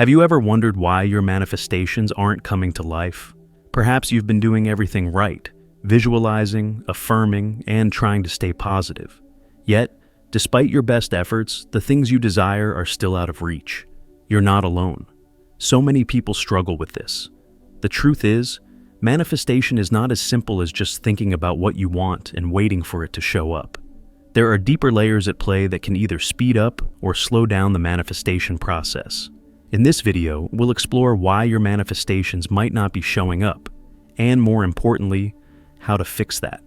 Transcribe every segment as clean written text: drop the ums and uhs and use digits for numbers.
Have you ever wondered why your manifestations aren't coming to life? Perhaps you've been doing everything right, visualizing, affirming, and trying to stay positive. Yet, despite your best efforts, the things you desire are still out of reach. You're not alone. So many people struggle with this. The truth is, manifestation is not as simple as just thinking about what you want and waiting for it to show up. There are deeper layers at play that can either speed up or slow down the manifestation process. In this video, we'll explore why your manifestations might not be showing up, and more importantly, how to fix that.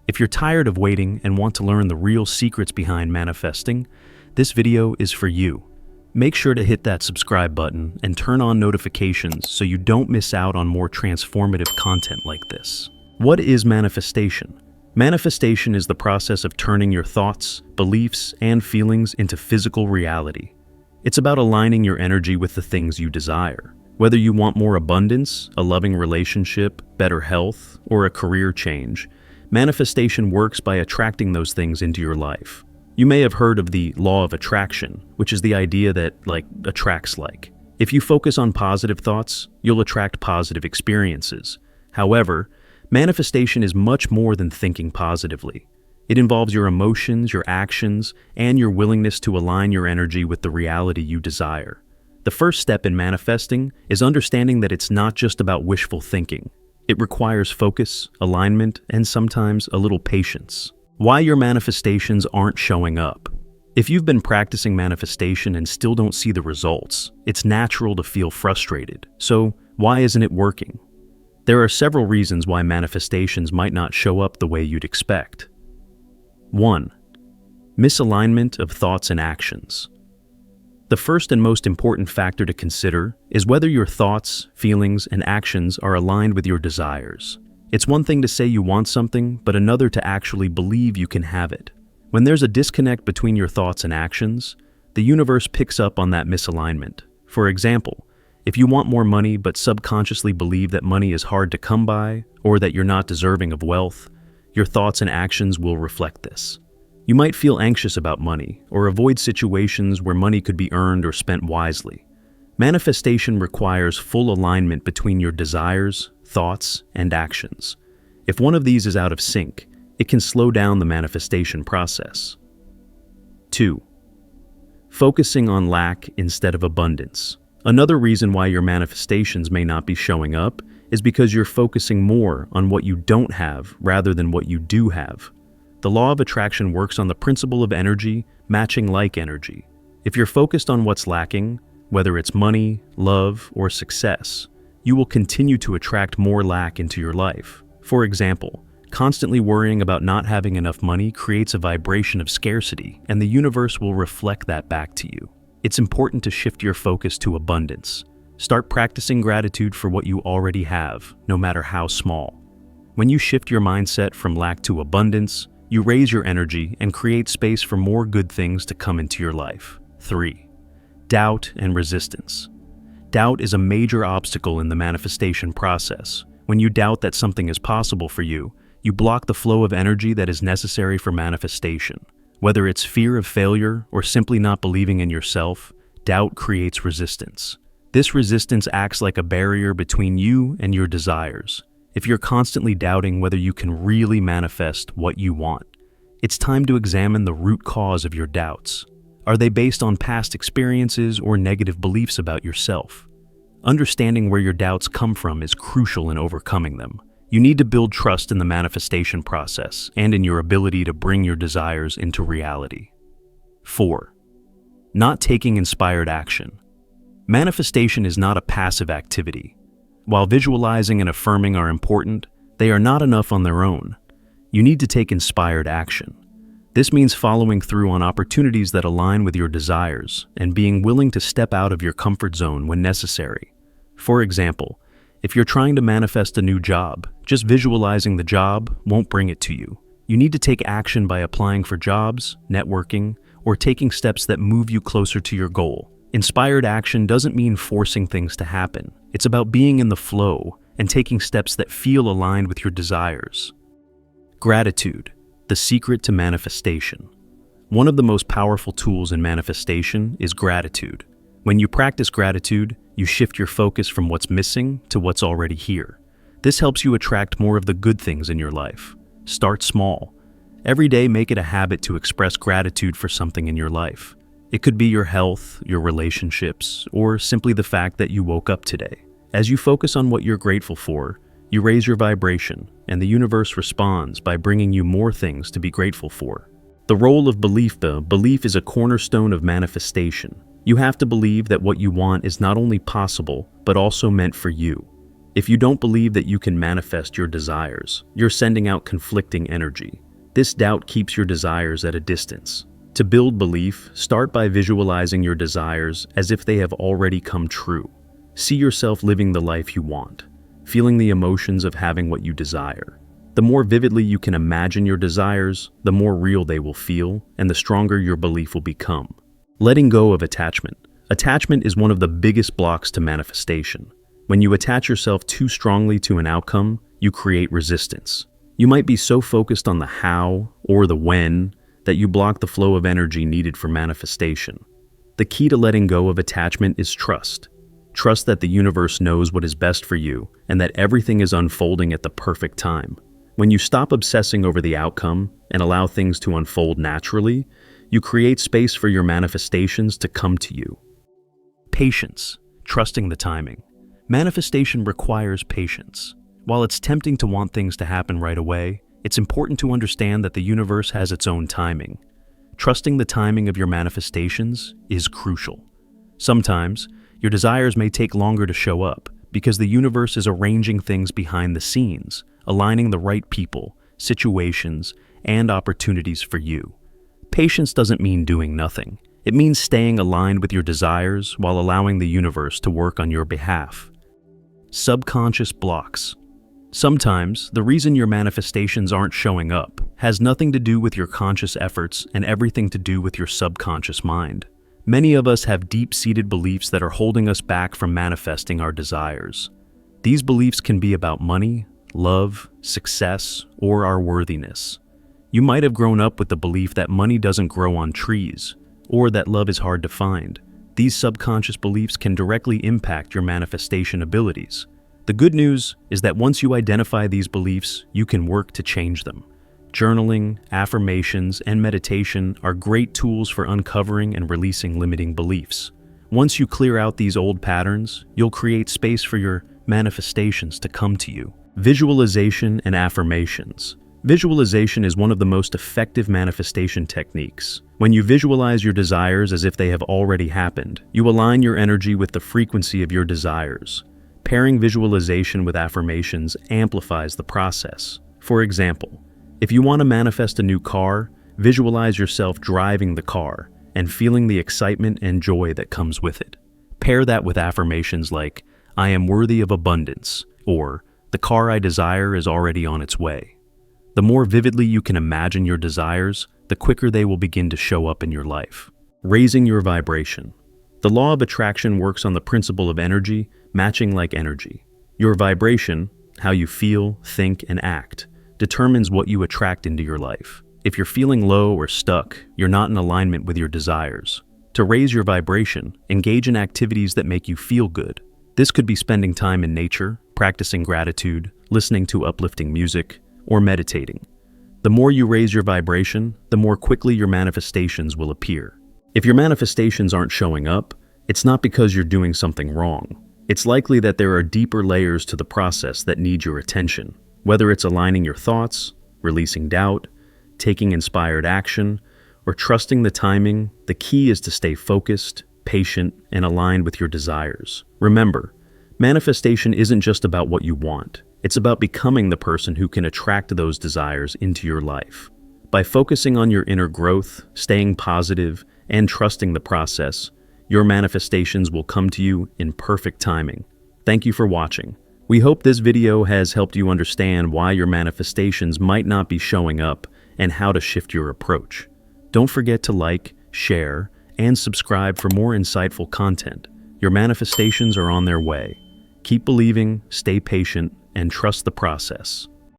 If you're tired of waiting and want to learn the real secrets behind manifesting, this video is for you. Make sure to hit that subscribe button and turn on notifications so you don't miss out on more transformative content like this. What is manifestation? Manifestation is the process of turning your thoughts, beliefs, and feelings into physical reality. It's about aligning your energy with the things you desire. Whether you want more abundance, a loving relationship, better health, or a career change, manifestation works by attracting those things into your life. You may have heard of the law of attraction, which is the idea that like attracts like. If you focus on positive thoughts, you'll attract positive experiences. However, manifestation is much more than thinking positively. It involves your emotions, your actions, and your willingness to align your energy with the reality you desire. The first step in manifesting is understanding that it's not just about wishful thinking. It requires focus, alignment, and sometimes a little patience. Why your manifestations aren't showing up. If you've been practicing manifestation and still don't see the results, it's natural to feel frustrated. So, why isn't it working? There are several reasons why manifestations might not show up the way you'd expect. 1. Misalignment of thoughts and actions. The first and most important factor to consider is whether your thoughts, feelings, and actions are aligned with your desires. It's one thing to say you want something, but another to actually believe you can have it. When there's a disconnect between your thoughts and actions, the universe picks up on that misalignment. For example, if you want more money but subconsciously believe that money is hard to come by or that you're not deserving of wealth, your thoughts and actions will reflect this. You might feel anxious about money or avoid situations where money could be earned or spent wisely. Manifestation requires full alignment between your desires, thoughts, and actions. If one of these is out of sync, it can slow down the manifestation process. 2. Focusing on lack instead of abundance. Another reason why your manifestations may not be showing up is because you're focusing more on what you don't have rather than what you do have. The law of attraction works on the principle of energy matching like energy. If you're focused on what's lacking, whether it's money, love, or success, you will continue to attract more lack into your life. For example, constantly worrying about not having enough money creates a vibration of scarcity, and the universe will reflect that back to you. It's important to shift your focus to abundance. Start practicing gratitude for what you already have, no matter how small. When you shift your mindset from lack to abundance, you raise your energy and create space for more good things to come into your life. 3. Doubt and resistance. Doubt is a major obstacle in the manifestation process. When you doubt that something is possible for you, you block the flow of energy that is necessary for manifestation. Whether it's fear of failure or simply not believing in yourself, doubt creates resistance. This resistance acts like a barrier between you and your desires. If you're constantly doubting whether you can really manifest what you want, it's time to examine the root cause of your doubts. Are they based on past experiences or negative beliefs about yourself? Understanding where your doubts come from is crucial in overcoming them. You need to build trust in the manifestation process and in your ability to bring your desires into reality. 4. Not taking inspired action. Manifestation is not a passive activity. While visualizing and affirming are important, they are not enough on their own. You need to take inspired action. This means following through on opportunities that align with your desires and being willing to step out of your comfort zone when necessary. For example, if you're trying to manifest a new job, just visualizing the job won't bring it to you. You need to take action by applying for jobs, networking, or taking steps that move you closer to your goal. Inspired action doesn't mean forcing things to happen. It's about being in the flow and taking steps that feel aligned with your desires. Gratitude, the secret to manifestation. One of the most powerful tools in manifestation is gratitude. When you practice gratitude, you shift your focus from what's missing to what's already here. This helps you attract more of the good things in your life. Start small. Every day, make it a habit to express gratitude for something in your life. It could be your health, your relationships, or simply the fact that you woke up today. As you focus on what you're grateful for, you raise your vibration, and the universe responds by bringing you more things to be grateful for. The role of belief, though, belief is a cornerstone of manifestation. You have to believe that what you want is not only possible, but also meant for you. If you don't believe that you can manifest your desires, you're sending out conflicting energy. This doubt keeps your desires at a distance. To build belief, start by visualizing your desires as if they have already come true. See yourself living the life you want, feeling the emotions of having what you desire. The more vividly you can imagine your desires, the more real they will feel, and the stronger your belief will become. Letting go of attachment. Attachment is one of the biggest blocks to manifestation. When you attach yourself too strongly to an outcome, you create resistance. You might be so focused on the how or the when that you block the flow of energy needed for manifestation. The key to letting go of attachment is trust. Trust that the universe knows what is best for you and that everything is unfolding at the perfect time. When you stop obsessing over the outcome and allow things to unfold naturally, you create space for your manifestations to come to you. Patience, trusting the timing. Manifestation requires patience. While it's tempting to want things to happen right away, it's important to understand that the universe has its own timing. Trusting the timing of your manifestations is crucial. Sometimes, your desires may take longer to show up because the universe is arranging things behind the scenes, aligning the right people, situations, and opportunities for you. Patience doesn't mean doing nothing. It means staying aligned with your desires while allowing the universe to work on your behalf. Subconscious blocks. Sometimes, the reason your manifestations aren't showing up has nothing to do with your conscious efforts and everything to do with your subconscious mind. Many of us have deep-seated beliefs that are holding us back from manifesting our desires. These beliefs can be about money, love, success, or our worthiness. You might have grown up with the belief that money doesn't grow on trees, or that love is hard to find. These subconscious beliefs can directly impact your manifestation abilities. The good news is that once you identify these beliefs, you can work to change them. Journaling, affirmations, and meditation are great tools for uncovering and releasing limiting beliefs. Once you clear out these old patterns, you'll create space for your manifestations to come to you. Visualization and affirmations. Visualization is one of the most effective manifestation techniques. When you visualize your desires as if they have already happened, you align your energy with the frequency of your desires. Pairing visualization with affirmations amplifies the process. For example, if you want to manifest a new car, visualize yourself driving the car and feeling the excitement and joy that comes with it. Pair that with affirmations like, "I am worthy of abundance," or "The car I desire is already on its way." The more vividly you can imagine your desires, the quicker they will begin to show up in your life. Raising your vibration. The law of attraction works on the principle of energy matching like energy. Your vibration, how you feel, think, and act, determines what you attract into your life. If you're feeling low or stuck, you're not in alignment with your desires. To raise your vibration, engage in activities that make you feel good. This could be spending time in nature, practicing gratitude, listening to uplifting music, or meditating. The more you raise your vibration, the more quickly your manifestations will appear. If your manifestations aren't showing up, it's not because you're doing something wrong. It's likely that there are deeper layers to the process that need your attention. Whether it's aligning your thoughts, releasing doubt, taking inspired action, or trusting the timing, the key is to stay focused, patient, and aligned with your desires. Remember, manifestation isn't just about what you want. It's about becoming the person who can attract those desires into your life. By focusing on your inner growth, staying positive, and trusting the process, your manifestations will come to you in perfect timing. Thank you for watching. We hope this video has helped you understand why your manifestations might not be showing up and how to shift your approach. Don't forget to like, share, and subscribe for more insightful content. Your manifestations are on their way. Keep believing, stay patient, and trust the process.